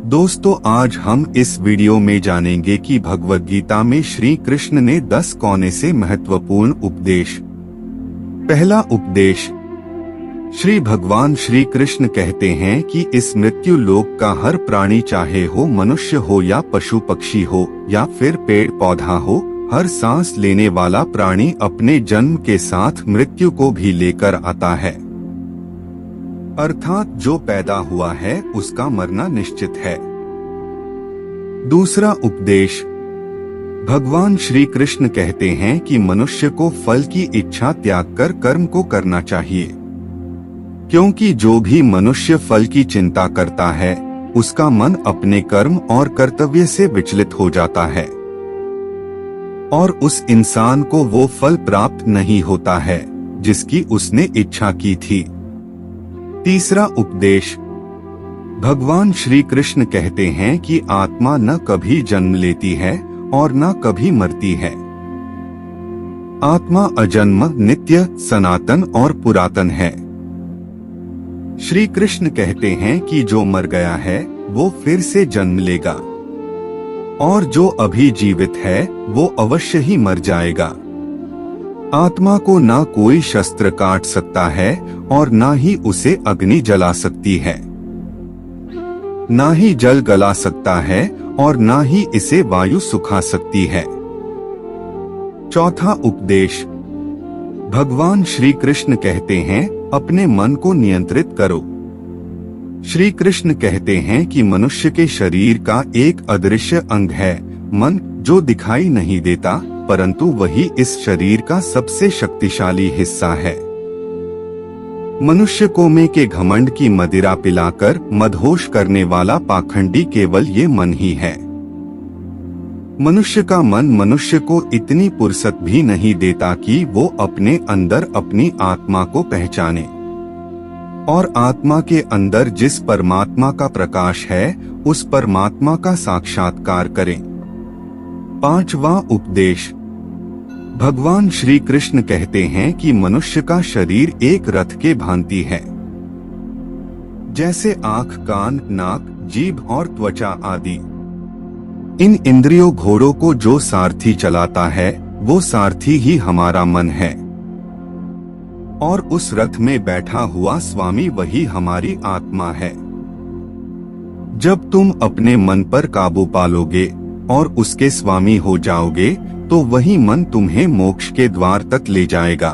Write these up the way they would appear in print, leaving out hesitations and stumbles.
दोस्तों, आज हम इस वीडियो में जानेंगे कि भगवद गीता में श्री कृष्ण ने 10 कोने से महत्वपूर्ण उपदेश। पहला उपदेश, श्री भगवान श्री कृष्ण कहते हैं कि इस मृत्यु लोक का हर प्राणी, चाहे हो मनुष्य हो या पशु पक्षी हो या फिर पेड़ पौधा हो, हर सांस लेने वाला प्राणी अपने जन्म के साथ मृत्यु को भी लेकर आता है। अर्थात जो पैदा हुआ है उसका मरना निश्चित है। दूसरा उपदेश, भगवान श्री कृष्ण कहते हैं कि मनुष्य को फल की इच्छा त्याग कर कर्म को करना चाहिए, क्योंकि जो भी मनुष्य फल की चिंता करता है उसका मन अपने कर्म और कर्तव्य से विचलित हो जाता है और उस इंसान को वो फल प्राप्त नहीं होता है जिसकी उसने इच्छा की थी। तीसरा उपदेश, भगवान श्री कृष्ण कहते हैं कि आत्मा न कभी जन्म लेती है और न कभी मरती है। आत्मा अजन्म, नित्य, सनातन और पुरातन है। श्री कृष्ण कहते हैं कि जो मर गया है वो फिर से जन्म लेगा और जो अभी जीवित है वो अवश्य ही मर जाएगा। आत्मा को ना कोई शस्त्र काट सकता है और ना ही उसे अग्नि जला सकती है, ना ही जल गला सकता है और ना ही इसे वायु सुखा सकती है। चौथा उपदेश, भगवान श्री कृष्ण कहते हैं अपने मन को नियंत्रित करो। श्री कृष्ण कहते हैं कि मनुष्य के शरीर का एक अदृश्य अंग है मन, जो दिखाई नहीं देता, परंतु वही इस शरीर का सबसे शक्तिशाली हिस्सा है। मनुष्य को में के घमंड की मदिरा पिलाकर मदहोश करने वाला पाखंडी केवल ये मन ही है। मनुष्य का मन मनुष्य को इतनी फुर्सत भी नहीं देता कि वो अपने अंदर अपनी आत्मा को पहचाने और आत्मा के अंदर जिस परमात्मा का प्रकाश है उस परमात्मा का साक्षात्कार करें। पांचवा उपदेश, भगवान श्री कृष्ण कहते हैं कि मनुष्य का शरीर एक रथ के भांति है। जैसे आँख, कान, नाक, जीभ और त्वचा आदि, इन इंद्रियों घोड़ों को जो सारथी चलाता है वो सारथी ही हमारा मन है और उस रथ में बैठा हुआ स्वामी वही हमारी आत्मा है। जब तुम अपने मन पर काबू पालोगे और उसके स्वामी हो जाओगे तो वही मन तुम्हें मोक्ष के द्वार तक ले जाएगा।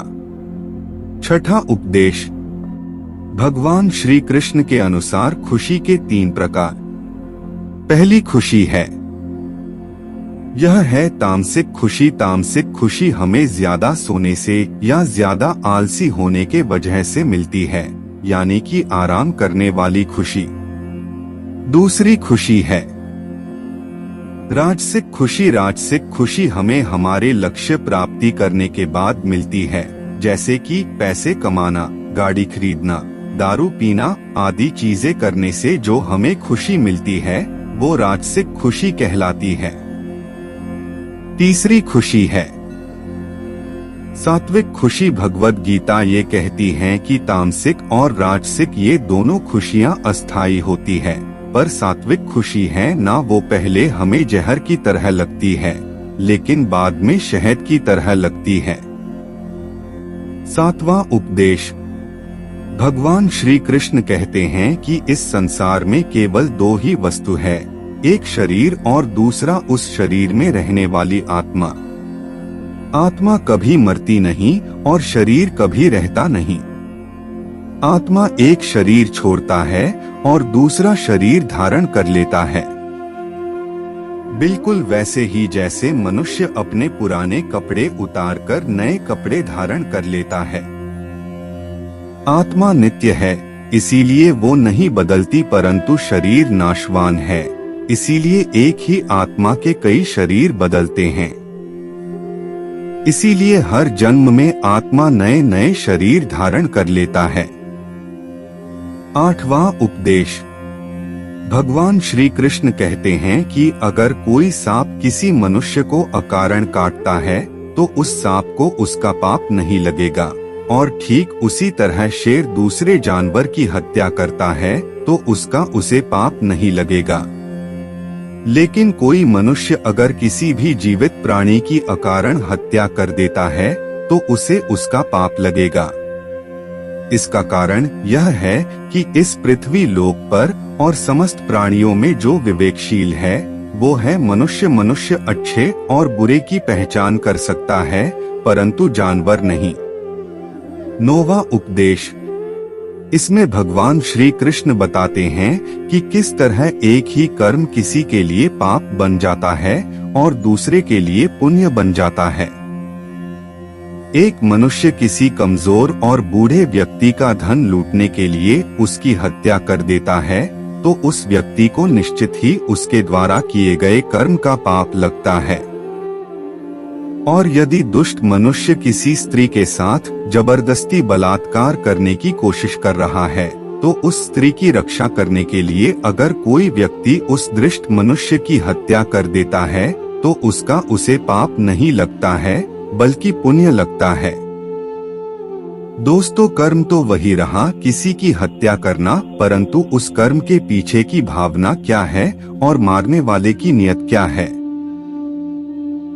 छठा उपदेश, भगवान श्री कृष्ण के अनुसार खुशी के 3 प्रकार। पहली खुशी है, यह है तामसिक खुशी। तामसिक खुशी हमें ज्यादा सोने से या ज्यादा आलसी होने के वजह से मिलती है, यानी कि आराम करने वाली खुशी। दूसरी खुशी है राजसिक खुशी। राजसिक खुशी हमें हमारे लक्ष्य प्राप्ति करने के बाद मिलती है, जैसे कि पैसे कमाना, गाड़ी खरीदना, दारू पीना आदि चीजें करने से जो हमें खुशी मिलती है वो राजसिक खुशी कहलाती है। तीसरी खुशी है सात्विक खुशी। भगवद गीता ये कहती है कि तामसिक और राजसिक ये दोनों खुशियां अस्थायी होती है, पर सात्विक खुशी है ना, वो पहले हमें जहर की तरह लगती है लेकिन बाद में शहद की तरह लगती है। सातवां उपदेश, भगवान श्री कृष्ण कहते हैं कि इस संसार में केवल 2 ही वस्तु है, एक शरीर और दूसरा उस शरीर में रहने वाली आत्मा। आत्मा कभी मरती नहीं और शरीर कभी रहता नहीं। आत्मा एक शरीर छोड़ता है और दूसरा शरीर धारण कर लेता है, बिल्कुल वैसे ही जैसे मनुष्य अपने पुराने कपड़े उतारकर नए कपड़े धारण कर लेता है। आत्मा नित्य है, इसीलिए वो नहीं बदलती, परंतु शरीर नाशवान है, इसीलिए एक ही आत्मा के कई शरीर बदलते हैं। इसीलिए हर जन्म में आत्मा नए नए शरीर धारण कर लेता है। आठवां उपदेश, भगवान श्री कृष्ण कहते हैं कि अगर कोई सांप किसी मनुष्य को अकारण काटता है तो उस सांप को उसका पाप नहीं लगेगा, और ठीक उसी तरह शेर दूसरे जानवर की हत्या करता है तो उसका उसे पाप नहीं लगेगा। लेकिन कोई मनुष्य अगर किसी भी जीवित प्राणी की अकारण हत्या कर देता है तो उसे उसका पाप लगेगा। इसका कारण यह है कि इस पृथ्वी लोक पर और समस्त प्राणियों में जो विवेकशील है वो है मनुष्य। मनुष्य अच्छे और बुरे की पहचान कर सकता है परंतु जानवर नहीं। 9वां उपदेश। इसमें भगवान श्री कृष्ण बताते हैं कि किस तरह एक ही कर्म किसी के लिए पाप बन जाता है और दूसरे के लिए पुण्य बन जाता है। एक मनुष्य किसी कमजोर और बूढ़े व्यक्ति का धन लूटने के लिए उसकी हत्या कर देता है तो उस व्यक्ति को निश्चित ही उसके द्वारा किए गए कर्म का पाप लगता है। और यदि दुष्ट मनुष्य किसी स्त्री के साथ जबरदस्ती बलात्कार करने की कोशिश कर रहा है तो उस स्त्री की रक्षा करने के लिए अगर कोई व्यक्ति उस दुष्ट मनुष्य की हत्या कर देता है तो उसका उसे पाप नहीं लगता है बल्कि पुण्य लगता है। दोस्तों, कर्म तो वही रहा किसी की हत्या करना, परंतु उस कर्म के पीछे की भावना क्या है और मारने वाले की नियत क्या है,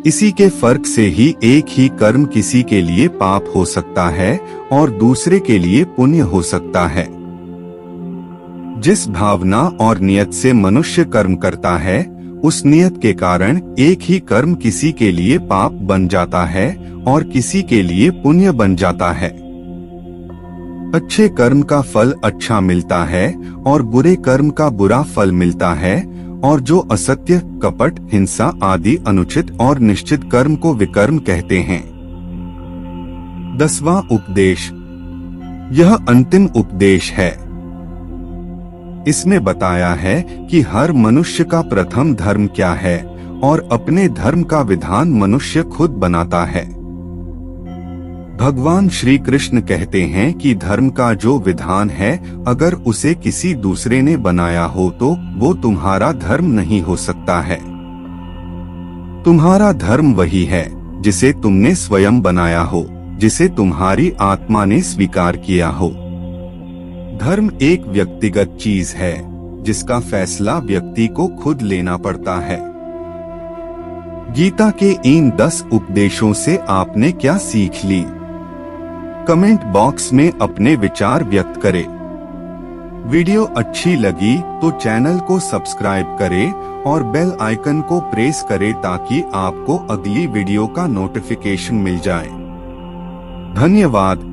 इसी के फर्क से ही एक ही कर्म किसी के लिए पाप हो सकता है और दूसरे के लिए पुण्य हो सकता है। जिस भावना और नियत से मनुष्य कर्म करता है उस नियत के कारण एक ही कर्म किसी के लिए पाप बन जाता है और किसी के लिए पुण्य बन जाता है। अच्छे कर्म का फल अच्छा मिलता है और बुरे कर्म का बुरा फल मिलता है, और जो असत्य, कपट, हिंसा आदि अनुचित और निश्चित कर्म को विकर्म कहते हैं। 10वां उपदेश। यह अंतिम उपदेश है। इसमें बताया है कि हर मनुष्य का प्रथम धर्म क्या है और अपने धर्म का विधान मनुष्य खुद बनाता है। भगवान श्री कृष्ण कहते हैं कि धर्म का जो विधान है अगर उसे किसी दूसरे ने बनाया हो तो वो तुम्हारा धर्म नहीं हो सकता है। तुम्हारा धर्म वही है जिसे तुमने स्वयं बनाया हो, जिसे तुम्हारी आत्मा ने स्वीकार किया हो। धर्म एक व्यक्तिगत चीज है जिसका फैसला व्यक्ति को खुद लेना पड़ता है। गीता के इन 10 उपदेशों से आपने क्या सीख ली? कमेंट बॉक्स में अपने विचार व्यक्त करें। वीडियो अच्छी लगी तो चैनल को सब्सक्राइब करें और बेल आइकन को प्रेस करें ताकि आपको अगली वीडियो का नोटिफिकेशन मिल जाए। धन्यवाद।